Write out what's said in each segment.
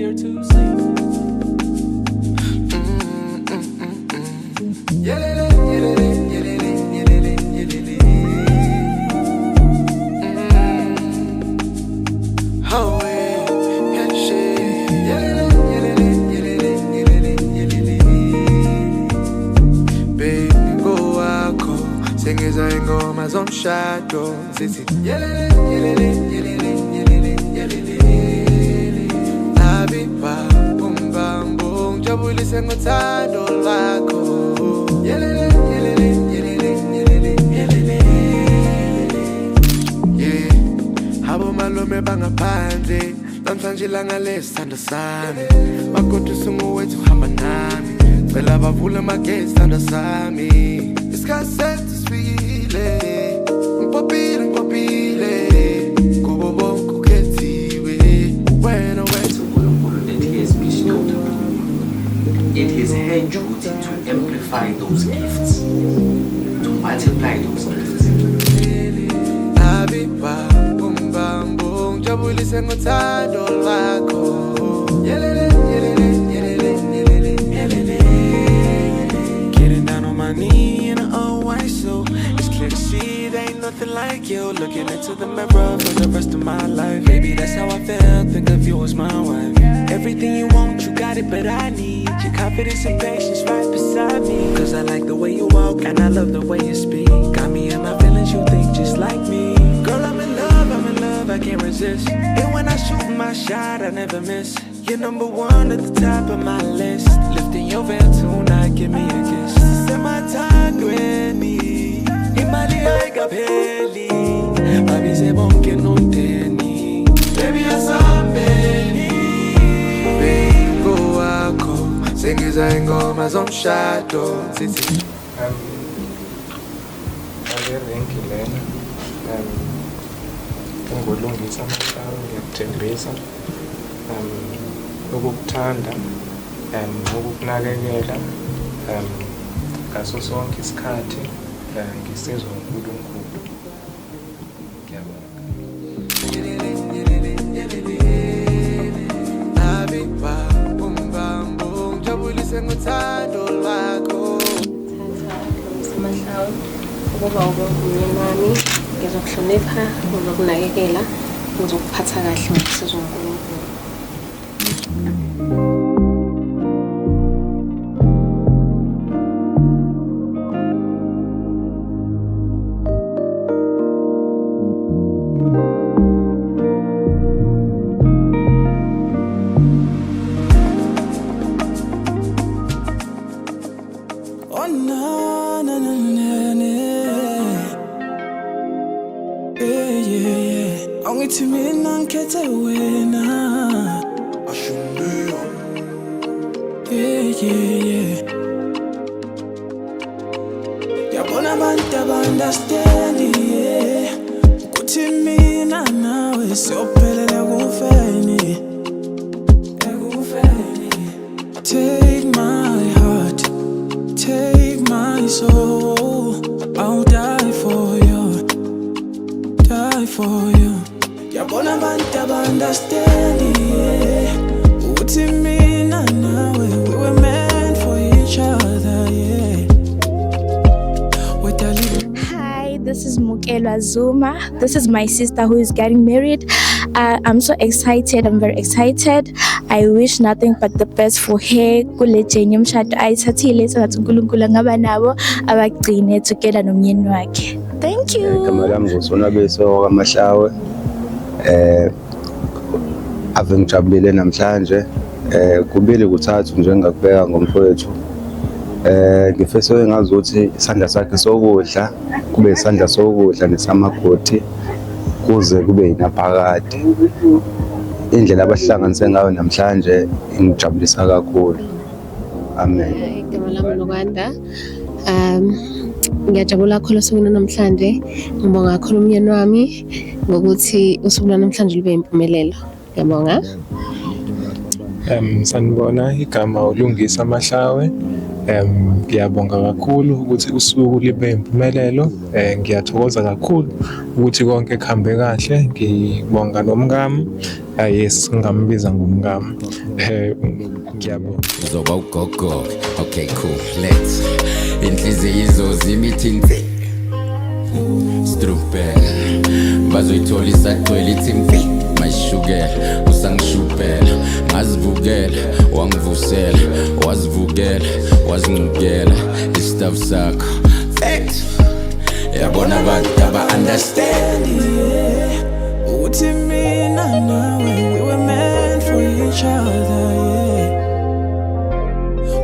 easier to sleep. Oh, yeah, baby, go wako sengeza ingoma zomshado zithi Habiba umbambo ngijabulise ngothando lwakho Habo malume bangaphandle namhlanje ilanga lesithando sami makothi usungowethu uhamba nami cela bavule amagesi sithando sami isikhathi sethu sifikile ngipopile kubo bonke ukhethiwe wena wethu uNkulunkulu that he has bestowed upon you. It is her duty to amplify those gifts, to multiply those gifts. Habiba umbambo ngijabulise ngothando lwakho Getting down on my knee in an old white suit. It's clear to see there ain't nothing like you. Looking into the mirror for the rest of my life. Baby, that's how I felt, think of you as my wife. Everything you want, you got it, but I need your confidence and patience right beside me. Cause I like the way you walk and I love the way you speak. Got me in my feelings, you think just like me. Girl, I'm in love, I can't resist. And when I shoot my shot, I never miss. You're number one at the top of my list. Lifting your veil tonight, give me a kiss. Set my time, Granny. Imali aiga peli. Baby se bonke no teni. Baby asambeni. Bingo wako. Singeza ingoma zomshado. Sisi. Renki lena ungolungisa amahlalo ngiyakuthembisa ukukuthanda ukukunakekela ngaso sonke isikhathi ngisizwe uNkulunkulu. Ngiyabonga. Habiba umbambo ngijabulise ngothando lwakho Mahlawu ukuba ubungumyeni wami ngizokuhlonipha ngizokunakekela ngizokuphatha kahle ngosizo uNkulunkulu. Oh na na na na na yeah Angithi mina ngikhethe wena Ashumbeyo yeah Yabona abantu understand yeah ukuthi mina nawe siyophelela kufeni Take my heart Take my soul, I'll die for you, Yabona abantu understand yeah ukuthi mina nawe we were meant for each other, yeah. Hi, this is Mukelwa Zuma. This is my sister who is getting married. I'm so excited. I'm very excited. I wish nothing but the best for her. Kulejenye umshado ayithathile sengathi uNkulunkulu angaba nabo abagcine together nomyeni wakhe. Thank you. Igama lami nguSonabeso kaMahlawe. Ave ngijabulile namhlanje. Kubili kuthathu njengakubeka ngomfowethu. Ngifese ngazi ukuthi isandla sakhe sokudla kube isandla sokudla nesamakoti kuze kube inaphakade. Indlela abahlanganise ngayo namhlanje ingijabulisa kakhulu. Amen. Igama lami Nokwanda. Ngiyajabula kakhulu usuku namhlanje. Ngibonga kakhulu umyeni wami ngokuthi usuku namhlanje libe impumelelo. Ngiyabonga. Sanibona igama uLungisa Mahlawe. Ngiyabonga kakhulu ukuthi usuku libe impumelelo. Ngiyathokoza kakhulu ukuthi konke kuhambe kahle. Ngibonga nomngami yes ngambiza ngumngam. Ngiyabonga. Uzoba ugogo. Okay, cool. Let's. Inhliziyo izozima ithi Strupel. Bazoyithola isagcwele ithi mfi. Mayishukela, usangishupela. Ngazivukela, wangivusela. Wazivukela, wazincukela. Istuff sakho. Fact. Yabona abantu aba-understand. Uthi mina nawe, we were meant for each other, yeah.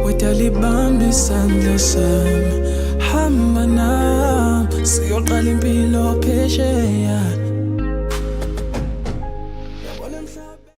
Wetalibambi isandla sami, hamba nami, siyoqala impilo phesheya.